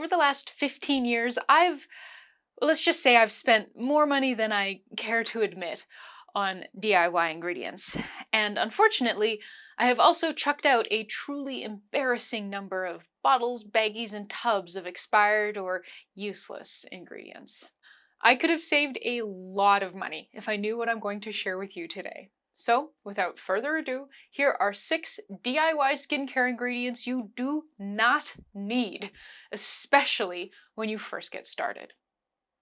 over the last 15 years, let's just say I've spent more money than I care to admit on DIY ingredients. And unfortunately, I have also chucked out a truly embarrassing number of bottles, baggies, and tubs of expired or useless ingredients. I could have saved a lot of money if I knew what I'm going to share with you today. So, without further ado, here are 6 DIY skincare ingredients you do not need, especially when you first get started.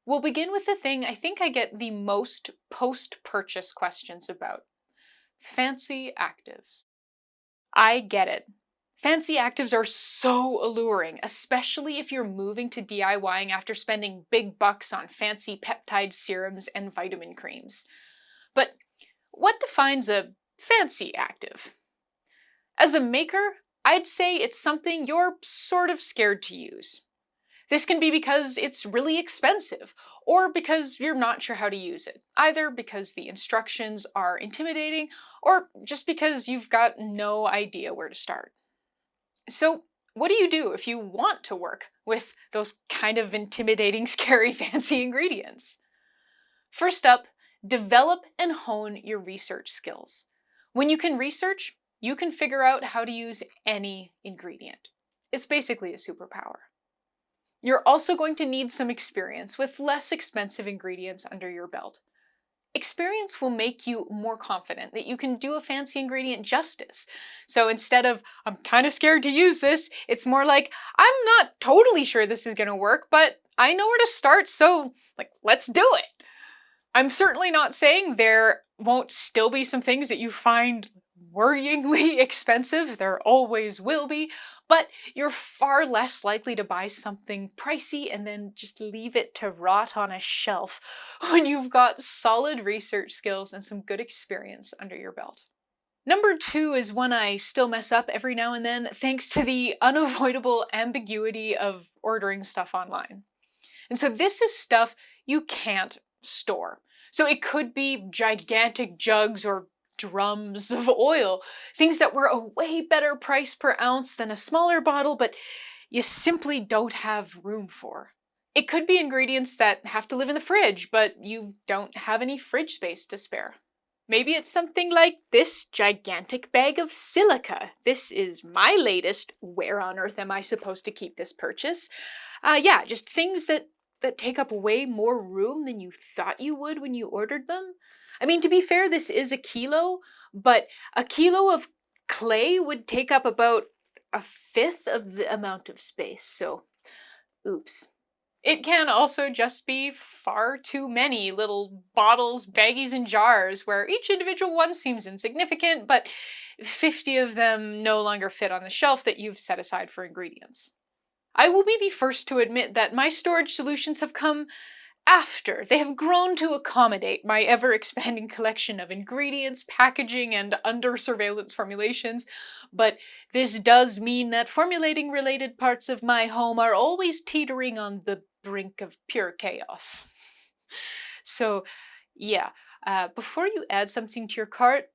We'll begin with the thing I think I get the most post-purchase questions about: fancy actives. I get it. Fancy actives are so alluring, especially if you're moving to DIYing after spending big bucks on fancy peptide serums and vitamin creams. But what defines a fancy active? As a maker, I'd say it's something you're sort of scared to use. This can be because it's really expensive, or because you're not sure how to use it, either because the instructions are intimidating, or just because you've got no idea where to start. So, what do you do if you want to work with those kind of intimidating, scary, fancy ingredients? First up, develop and hone your research skills. When you can research, you can figure out how to use any ingredient. It's basically a superpower. You're also going to need some experience with less expensive ingredients under your belt. Experience will make you more confident that you can do a fancy ingredient justice. So instead of, I'm kind of scared to use this, it's more like, I'm not totally sure this is going to work, but I know where to start, so let's do it. I'm certainly not saying there won't still be some things that you find worryingly expensive. There always will be, but you're far less likely to buy something pricey and then just leave it to rot on a shelf when you've got solid research skills and some good experience under your belt. Number 2 is one I still mess up every now and then, thanks to the unavoidable ambiguity of ordering stuff online. And so this is stuff you can't store. So it could be gigantic jugs or drums of oil, things that were a way better price per ounce than a smaller bottle, but you simply don't have room for. It could be ingredients that have to live in the fridge, but you don't have any fridge space to spare. Maybe it's something like this gigantic bag of silica. This is my latest, where on earth am I supposed to keep this purchase? Just things that take up way more room than you thought you would when you ordered them. I mean, to be fair, this is a kilo, but a kilo of clay would take up about 1/5 of the amount of space, so oops. It can also just be far too many little bottles, baggies, and jars where each individual one seems insignificant, but 50 of them no longer fit on the shelf that you've set aside for ingredients. I will be the first to admit that my storage solutions have come after. They have grown to accommodate my ever-expanding collection of ingredients, packaging, and under-surveillance formulations, but this does mean that formulating-related parts of my home are always teetering on the brink of pure chaos. So, before you add something to your cart,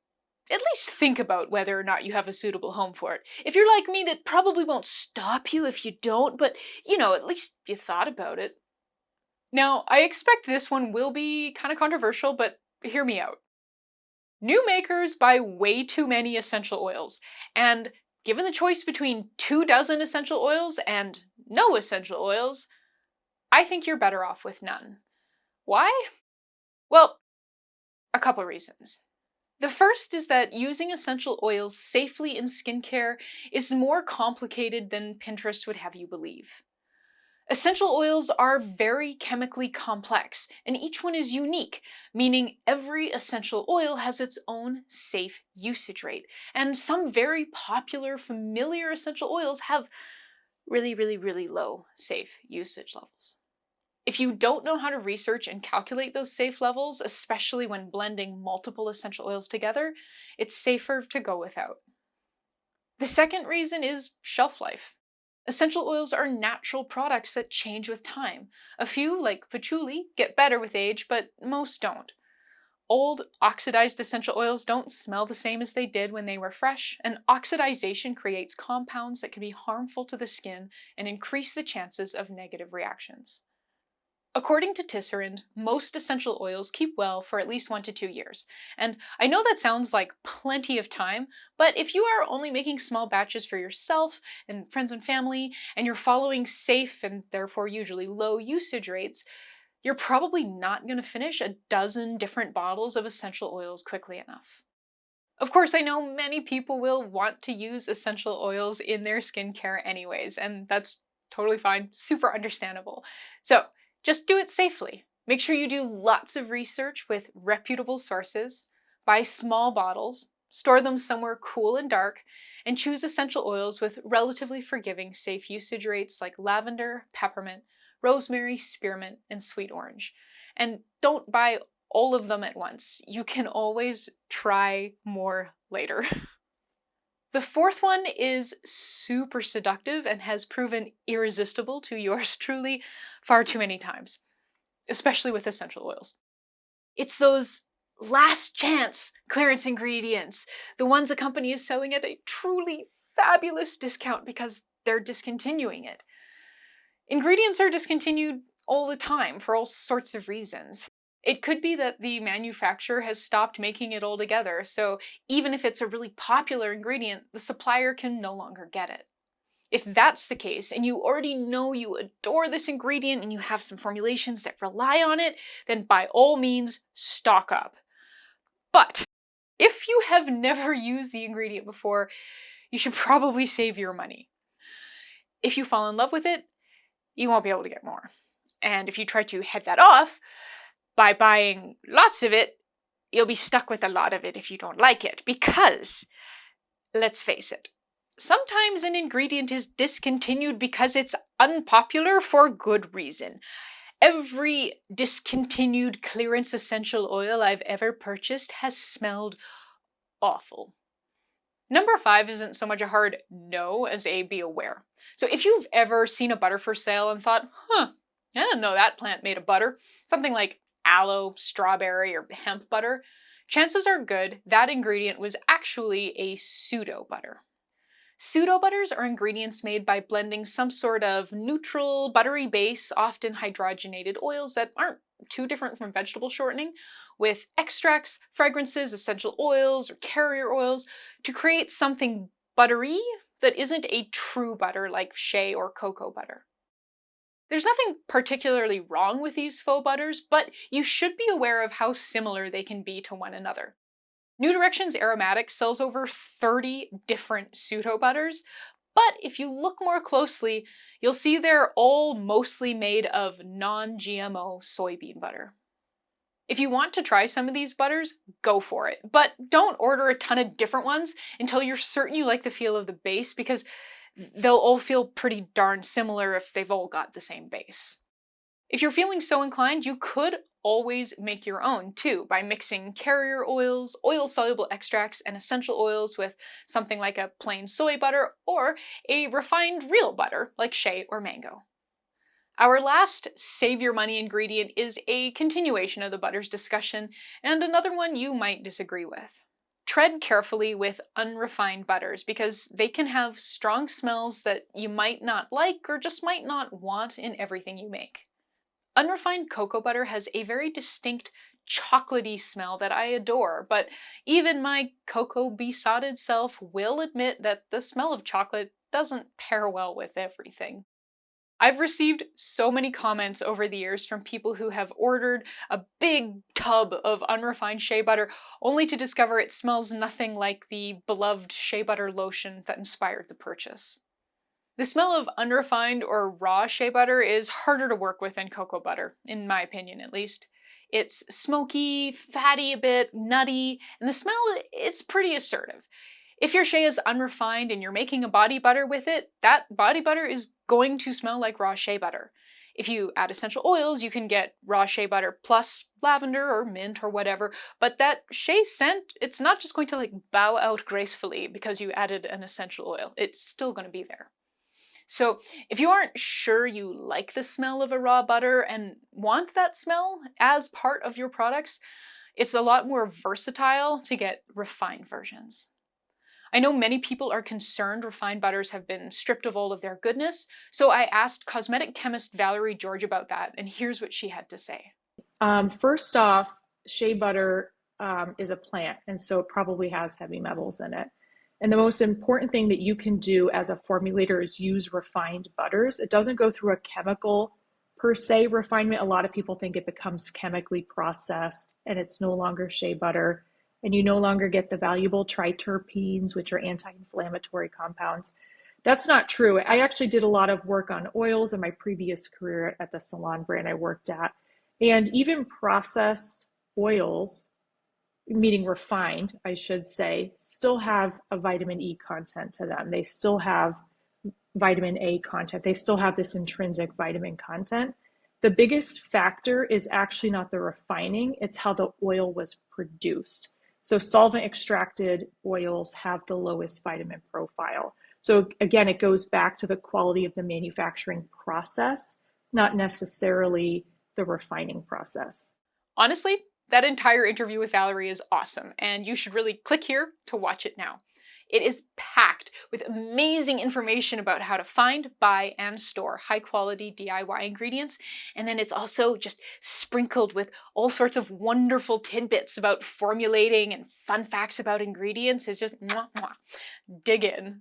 at least think about whether or not you have a suitable home for it. If you're like me, that probably won't stop you if you don't, but, at least you thought about it. Now, I expect this one will be kind of controversial, but hear me out. New makers buy way too many essential oils, and given the choice between 24 essential oils and no essential oils, I think you're better off with none. Why? Well, a couple reasons. The first is that using essential oils safely in skincare is more complicated than Pinterest would have you believe. Essential oils are very chemically complex, and each one is unique, meaning every essential oil has its own safe usage rate, and some very popular, familiar essential oils have really, really, really low safe usage levels. If you don't know how to research and calculate those safe levels, especially when blending multiple essential oils together, it's safer to go without. The second reason is shelf life. Essential oils are natural products that change with time. A few, like patchouli, get better with age, but most don't. Old, oxidized essential oils don't smell the same as they did when they were fresh, and oxidization creates compounds that can be harmful to the skin and increase the chances of negative reactions. According to Tisserand, most essential oils keep well for at least 1 to 2 years. And I know that sounds like plenty of time, but if you are only making small batches for yourself and friends and family, and you're following safe and therefore usually low usage rates, you're probably not going to finish a dozen different bottles of essential oils quickly enough. Of course, I know many people will want to use essential oils in their skincare anyways, and that's totally fine, super understandable. So just do it safely. Make sure you do lots of research with reputable sources, buy small bottles, store them somewhere cool and dark, and choose essential oils with relatively forgiving safe usage rates like lavender, peppermint, rosemary, spearmint, and sweet orange. And don't buy all of them at once. You can always try more later. The fourth one is super seductive and has proven irresistible to yours truly far too many times, especially with essential oils. It's those last chance clearance ingredients, the ones a company is selling at a truly fabulous discount because they're discontinuing it. Ingredients are discontinued all the time for all sorts of reasons. It could be that the manufacturer has stopped making it altogether, so even if it's a really popular ingredient, the supplier can no longer get it. If that's the case, and you already know you adore this ingredient and you have some formulations that rely on it, then by all means, stock up. But if you have never used the ingredient before, you should probably save your money. If you fall in love with it, you won't be able to get more. And if you try to head that off by buying lots of it, you'll be stuck with a lot of it if you don't like it. Because, let's face it, sometimes an ingredient is discontinued because it's unpopular for good reason. Every discontinued clearance essential oil I've ever purchased has smelled awful. Number 5 isn't so much a hard no as a be aware. So if you've ever seen a butter for sale and thought, I didn't know that plant made a butter, something like aloe, strawberry, or hemp butter, chances are good that ingredient was actually a pseudo butter. Pseudo butters are ingredients made by blending some sort of neutral, buttery base, often hydrogenated oils that aren't too different from vegetable shortening, with extracts, fragrances, essential oils, or carrier oils to create something buttery that isn't a true butter like shea or cocoa butter. There's nothing particularly wrong with these faux butters, but you should be aware of how similar they can be to one another. New Directions Aromatics sells over 30 different pseudo butters, but if you look more closely, you'll see they're all mostly made of non-GMO soybean butter. If you want to try some of these butters, go for it, but don't order a ton of different ones until you're certain you like the feel of the base, because they'll all feel pretty darn similar if they've all got the same base. If you're feeling so inclined, you could always make your own too by mixing carrier oils, oil-soluble extracts, and essential oils with something like a plain soy butter or a refined real butter like shea or mango. Our last save your money ingredient is a continuation of the butters discussion, and another one you might disagree with. Tread carefully with unrefined butters because they can have strong smells that you might not like or just might not want in everything you make. Unrefined cocoa butter has a very distinct chocolatey smell that I adore, but even my cocoa besotted self will admit that the smell of chocolate doesn't pair well with everything. I've received so many comments over the years from people who have ordered a big tub of unrefined shea butter only to discover it smells nothing like the beloved shea butter lotion that inspired the purchase. The smell of unrefined or raw shea butter is harder to work with than cocoa butter, in my opinion at least. It's smoky, fatty a bit, nutty, and the smell, it's pretty assertive. If your shea is unrefined and you're making a body butter with it, that body butter is going to smell like raw shea butter. If you add essential oils, you can get raw shea butter plus lavender or mint or whatever, but that shea scent, it's not just going to bow out gracefully because you added an essential oil. It's still going to be there. So if you aren't sure you like the smell of a raw butter and want that smell as part of your products, It's a lot more versatile to get refined versions. I know many people are concerned refined butters have been stripped of all of their goodness, so I asked cosmetic chemist Valerie George about that, and here's what she had to say. First off, shea butter is a plant, and so it probably has heavy metals in it. And the most important thing that you can do as a formulator is use refined butters. It doesn't go through a chemical per se refinement. A lot of people think it becomes chemically processed and it's no longer shea butter, and you no longer get the valuable triterpenes, which are anti-inflammatory compounds. That's not true. I actually did a lot of work on oils in my previous career at the salon brand I worked at. And even processed oils, meaning refined, I should say, still have a vitamin E content to them. They still have vitamin A content. They still have this intrinsic vitamin content. The biggest factor is actually not the refining, it's how the oil was produced. So solvent extracted oils have the lowest vitamin profile. So again, it goes back to the quality of the manufacturing process, not necessarily the refining process. Honestly, that entire interview with Valerie is awesome, and you should really click here to watch it now. It is packed with amazing information about how to find, buy, and store high-quality DIY ingredients, and then it's also just sprinkled with all sorts of wonderful tidbits about formulating and fun facts about ingredients. It's just mwah, mwah. Dig in.